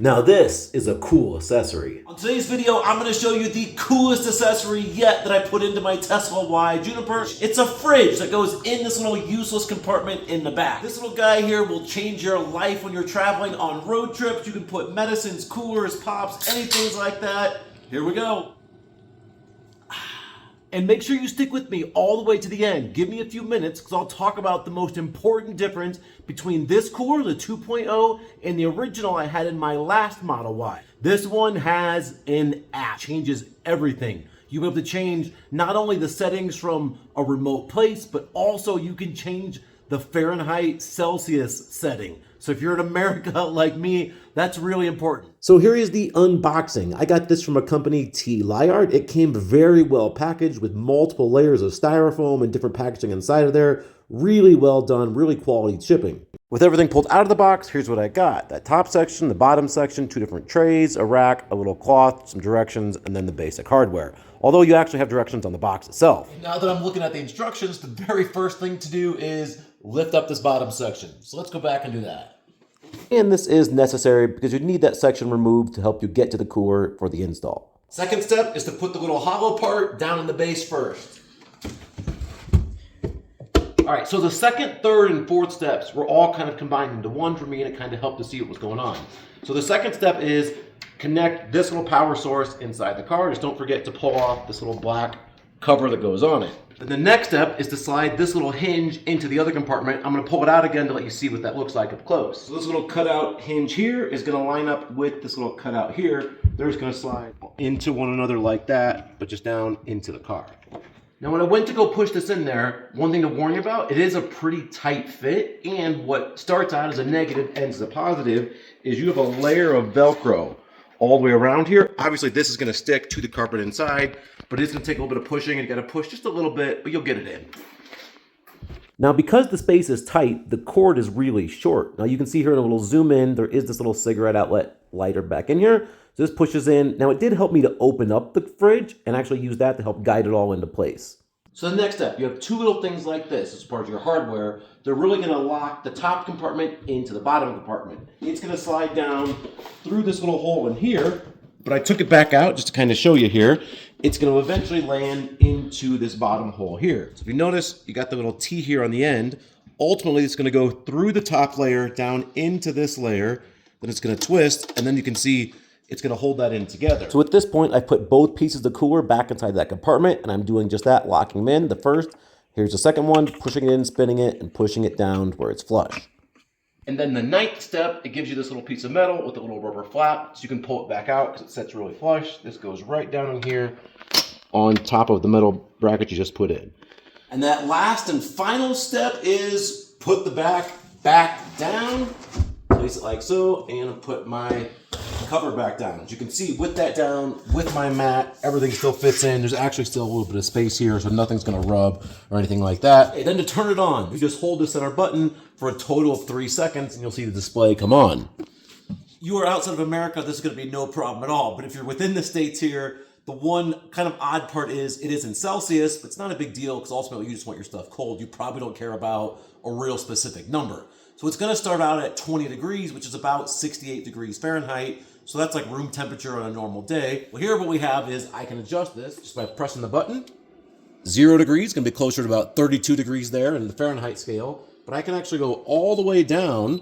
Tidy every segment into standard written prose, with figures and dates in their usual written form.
Now this is a cool accessory. On today's video, I'm going to show you the coolest accessory yet that I put into my Tesla Y Juniper. It's a fridge that goes in this little useless compartment in the back. This little guy here will change your life when you're traveling on road trips. You can put medicines, coolers, pops, anything like that. Here we go. And make sure you stick with me all the way to the end. Give me a few minutes because I'll talk about the most important difference between this cooler, the 2.0, and the original I had in my last Model Y. This one has an app, changes everything. You'll be able to change not only the settings from a remote place, but also you can change the Fahrenheit Celsius setting. So if you're in America like me, that's really important. So here is the unboxing. I got this from a company, Tylard. It came very well packaged with multiple layers of styrofoam and different packaging inside of there. Really well done, really quality shipping. With everything pulled out of the box, here's what I got. That top section, the bottom section, 2 different trays, a rack, a little cloth, some directions, and then the basic hardware. Although you actually have directions on the box itself. Now that I'm looking at the instructions, the very first thing to do is lift up this bottom section. So let's go back and do that. And this is necessary because you need that section removed to help you get to the cooler for the install. Second step is to put the little hollow part down in the base first. All right, so the second, third, and fourth steps were all kind of combined into one for me, and it kind of helped to see what was going on. So the second step is connect this little power source inside the car. Just don't forget to pull off this little black cover that goes on it. Then the next step is to slide this little hinge into the other compartment. I'm going to pull it out again to let you see what that looks like up close. So this little cutout hinge here is going to line up with this little cutout here. They're just going to slide into one another like that, but just down into the car. Now when I went to go push this in there, one thing to warn you about, it is a pretty tight fit, and what starts out as a negative ends as a positive is you have a layer of Velcro all the way around here. Obviously this is going to stick to the carpet inside, but it's going to take a little bit of pushing, and you got to push just a little bit, but you'll get it in. Now because the space is tight, the cord is really short. Now you can see here in a little zoom in, there is this little cigarette outlet lighter back in here. So this pushes in. Now it did help me to open up the fridge and actually use that to help guide it all into place. So the next step, you have two little things like this as part of your hardware. They're really going to lock the top compartment into the bottom compartment. It's going to slide down through this little hole in here, but I took it back out just to kind of show you here. It's going to eventually land into this bottom hole here. So if you notice, you got the little T here on the end. Ultimately, it's going to go through the top layer down into this layer. Then it's going to twist, and then you can see it's going to hold that in together. So at this point, I put both pieces of the cooler back inside that compartment, and I'm doing just that, locking them in. The first, here's the second one, pushing it in, spinning it, and pushing it down to where it's flush. And then the ninth step, it gives you this little piece of metal with a little rubber flap, so you can pull it back out because it sets really flush. This goes right down in here on top of the metal bracket you just put in. And that last and final step is put the back down, place it like so, and put my cover back down. As you can see, with that down, with my mat, everything still fits in. There's actually still a little bit of space here, so nothing's going to rub or anything like that. And then to turn it on, you just hold the center button for a total of 3 seconds, and you'll see the display come on. You are outside of America, this is going to be no problem at all. But if you're within the States here, the one kind of odd part is it is in Celsius, but it's not a big deal because ultimately you just want your stuff cold. You probably don't care about a real specific number. So it's going to start out at 20 degrees, which is about 68 degrees Fahrenheit. So that's like room temperature on a normal day. Well, here what we have is I can adjust this just by pressing the button. 0 degrees, going to be closer to about 32 degrees there in the Fahrenheit scale. But I can actually go all the way down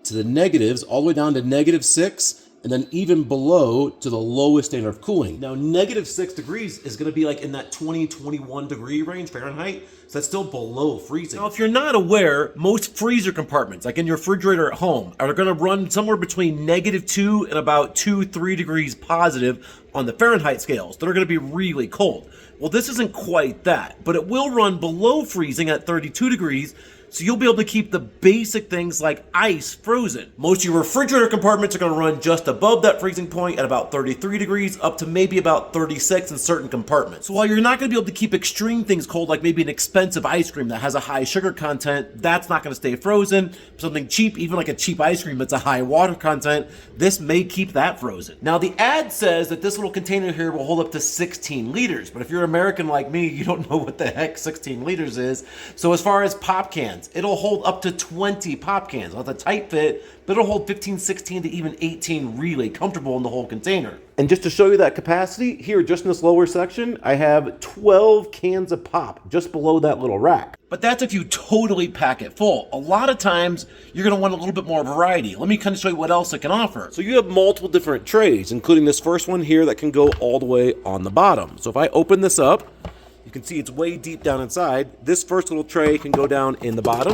to the negatives, all the way down to -6, and then even below to the lowest standard of cooling. Now, -6 degrees is going to be like in that 20, 21 degree range Fahrenheit. So that's still below freezing. Now, if you're not aware, most freezer compartments, like in your refrigerator at home, are going to run somewhere between -2 and about 2, 3 degrees positive on the Fahrenheit scales. They're going to be really cold. Well, this isn't quite that, but it will run below freezing at 32 degrees. So you'll be able to keep the basic things like ice frozen. Most of your refrigerator compartments are going to run just above that freezing point at about 33 degrees up to maybe about 36 in certain compartments. So while you're not going to be able to keep extreme things cold, like maybe an expensive ice cream that has a high sugar content, that's not going to stay frozen. Something cheap, even like a cheap ice cream that's a high water content, this may keep that frozen. Now the ad says that this little container here will hold up to 16 liters, but if you're American like me, you don't know what the heck 16 liters is. So as far as pop cans, cans. It'll hold up to 20 pop cans. Well, it's a tight fit, but it'll hold 15, 16 to even 18 really comfortable in the whole container. And just to show you that capacity, here just in this lower section, I have 12 cans of pop just below that little rack. But that's if you totally pack it full. A lot of times, you're gonna want a little bit more variety. Let me kind of show you what else it can offer. So you have multiple different trays, including this first one here that can go all the way on the bottom. So if I open this up, you can see it's way deep down inside. This first little tray can go down in the bottom,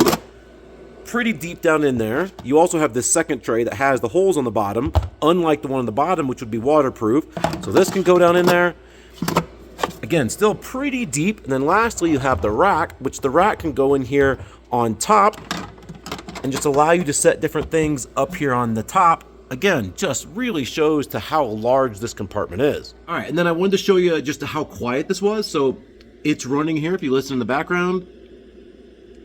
pretty deep down in there. You also have this second tray that has the holes on the bottom, unlike the one on the bottom, which would be waterproof. So this can go down in there. Again, still pretty deep. And then lastly, you have the rack, which the rack can go in here on top and just allow you to set different things up here on the top. Again, just really shows to how large this compartment is. All right, and then I wanted to show you just how quiet this was. So it's running here. If you listen in the background,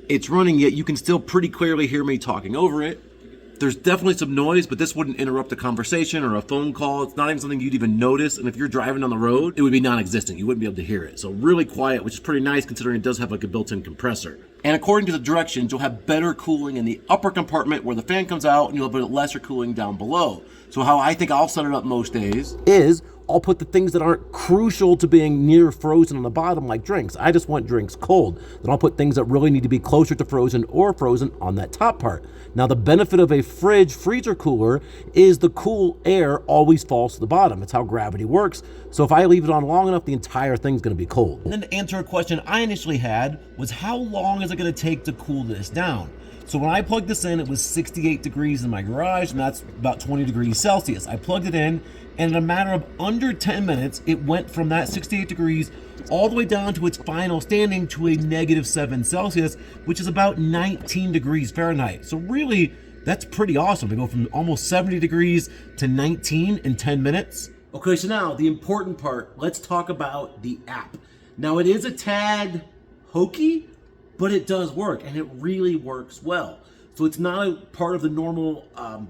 it's running, yet you can still pretty clearly hear me talking over it. There's definitely some noise, but this wouldn't interrupt a conversation or a phone call. It's not even something you'd even notice. And if you're driving on the road, it would be non-existent. You wouldn't be able to hear it. So really quiet, which is pretty nice considering it does have like a built-in compressor. And according to the directions, you'll have better cooling in the upper compartment where the fan comes out, and you'll have lesser cooling down below. So how I think I'll set it up most days is I'll put the things that aren't crucial to being near frozen on the bottom, like drinks. I just want drinks cold. Then I'll put things that really need to be closer to frozen or frozen on that top part. Now, the benefit of a fridge freezer cooler is the cool air always falls to the bottom. It's how gravity works. So if I leave it on long enough, the entire thing's gonna be cold. And then to answer a question I initially had was, how long is it gonna take to cool this down? So when I plugged this in, it was 68 degrees in my garage, and that's about 20 degrees Celsius. I plugged it in, and in a matter of under 10 minutes, it went from that 68 degrees all the way down to its final standing to a -7 Celsius, which is about 19 degrees Fahrenheit. So really, that's pretty awesome to go from almost 70 degrees to 19 in 10 minutes. Okay, so now the important part, let's talk about the app. Now, it is a tad hokey, but it does work, and it really works well. So it's not a part of the normal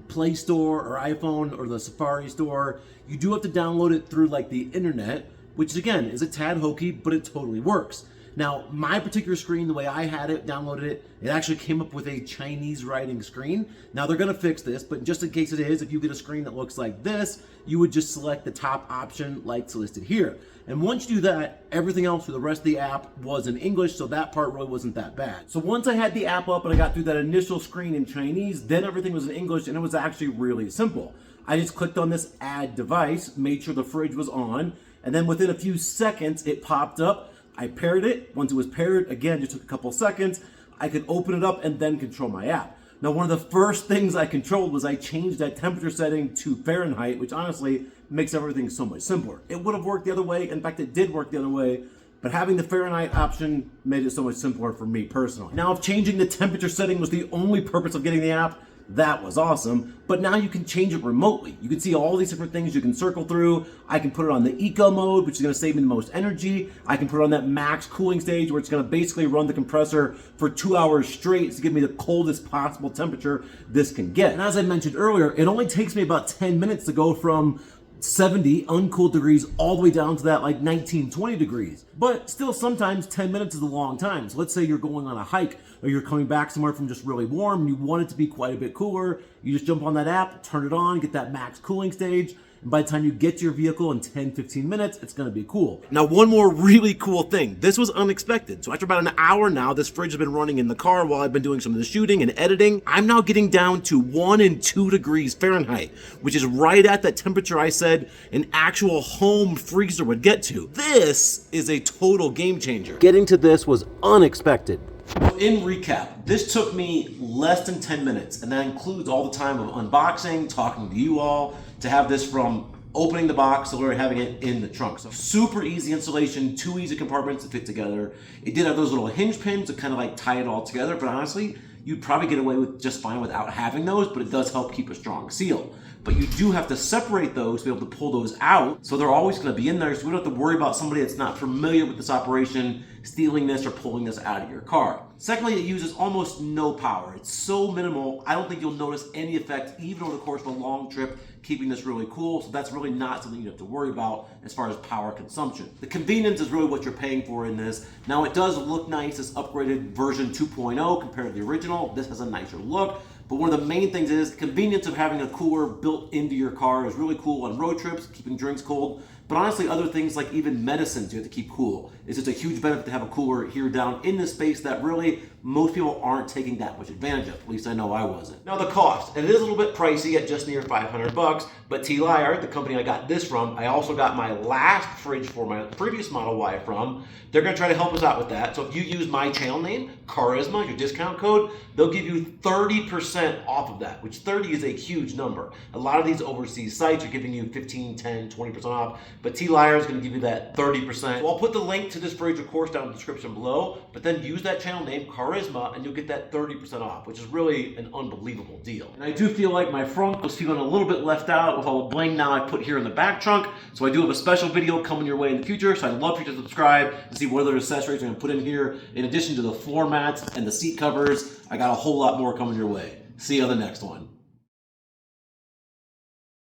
Play Store or iPhone or the Safari store. You do have to download it through like the internet, which again is a tad hokey, but it totally works. Now, my particular screen, the way I had it, downloaded it, it actually came up with a Chinese writing screen. Now they're gonna fix this, but just in case it is, if you get a screen that looks like this, you would just select the top option like it's listed here. And once you do that, everything else for the rest of the app was in English, so that part really wasn't that bad. So once I had the app up and I got through that initial screen in Chinese, then everything was in English, and it was actually really simple. I just clicked on this add device, made sure the fridge was on, and then within a few seconds, it popped up. I paired it. Once it was paired, again, just took a couple seconds. I could open it up and then control my app. Now, one of the first things I controlled was I changed that temperature setting to Fahrenheit, which honestly makes everything so much simpler. It would have worked the other way. In fact, it did work the other way, but having the Fahrenheit option made it so much simpler for me personally. Now, if changing the temperature setting was the only purpose of getting the app, that was awesome, but now you can change it remotely. You can see all these different things you can circle through. I can put it on the eco mode, which is gonna save me the most energy. I can put it on that max cooling stage where it's gonna basically run the compressor for 2 hours straight to give me the coldest possible temperature this can get. And as I mentioned earlier, it only takes me about 10 minutes to go from 70 uncooled degrees all the way down to that like 19, 20 degrees. But still, sometimes 10 minutes is a long time. So let's say you're going on a hike or you're coming back somewhere from just really warm and you want it to be quite a bit cooler. You just jump on that app, turn it on, get that max cooling stage. And by the time you get to your vehicle in 10, 15 minutes, it's gonna be cool. Now, one more really cool thing. This was unexpected. So after about an hour now, this fridge has been running in the car while I've been doing some of the shooting and editing. I'm now getting down to 1 and 2 degrees Fahrenheit, which is right at that temperature I said an actual home freezer would get to. This is a total game changer. Getting to this was unexpected. Well, in recap, this took me less than 10 minutes, and that includes all the time of unboxing, talking to you all, to have this from opening the box to literally having it in the trunk. So super easy installation, 2 easy compartments to fit together. It did have those little hinge pins to kind of like tie it all together, but honestly, you'd probably get away with just fine without having those, but it does help keep a strong seal. but you do have to separate those to be able to pull those out. So they're always going to be in there, so we don't have to worry about somebody that's not familiar with this operation stealing this or pulling this out of your car. Secondly, it uses almost no power. It's so minimal, I don't think you'll notice any effect even over the course of a long trip, keeping this really cool. So that's really not something you have to worry about as far as power consumption. The convenience is really what you're paying for in this. Now it does look nice, this upgraded version 2.0 compared to the original. This has a nicer look. But one of the main things is the convenience of having a cooler built into your car is really cool on road trips, keeping drinks cold. But honestly, other things like even medicines you have to keep cool. It's just a huge benefit to have a cooler here down in this space that really most people aren't taking that much advantage of. At least I know I wasn't. Now the cost, it is a little bit pricey at just near $500, but Tylard, the company I got this from, I also got my last fridge for my previous Model Y from. They're gonna try to help us out with that. So if you use my channel name, Charisma, your discount code, they'll give you 30% off of that, which 30 is a huge number. A lot of these overseas sites are giving you 15, 10, 20% off, but Tylard is gonna give you that 30%. So I'll put the link to this fridge, of course, down in the description below, but then use that channel name, Charisma, and you'll get that 30% off, which is really an unbelievable deal. And I do feel like my front was feeling a little bit left out with all the bling now I put here in the back trunk, so I do have a special video coming your way in the future, so I'd love for you to subscribe and see what other accessories I'm gonna put in here. In addition to the floor mats and the seat covers, I got a whole lot more coming your way. See you on the next one.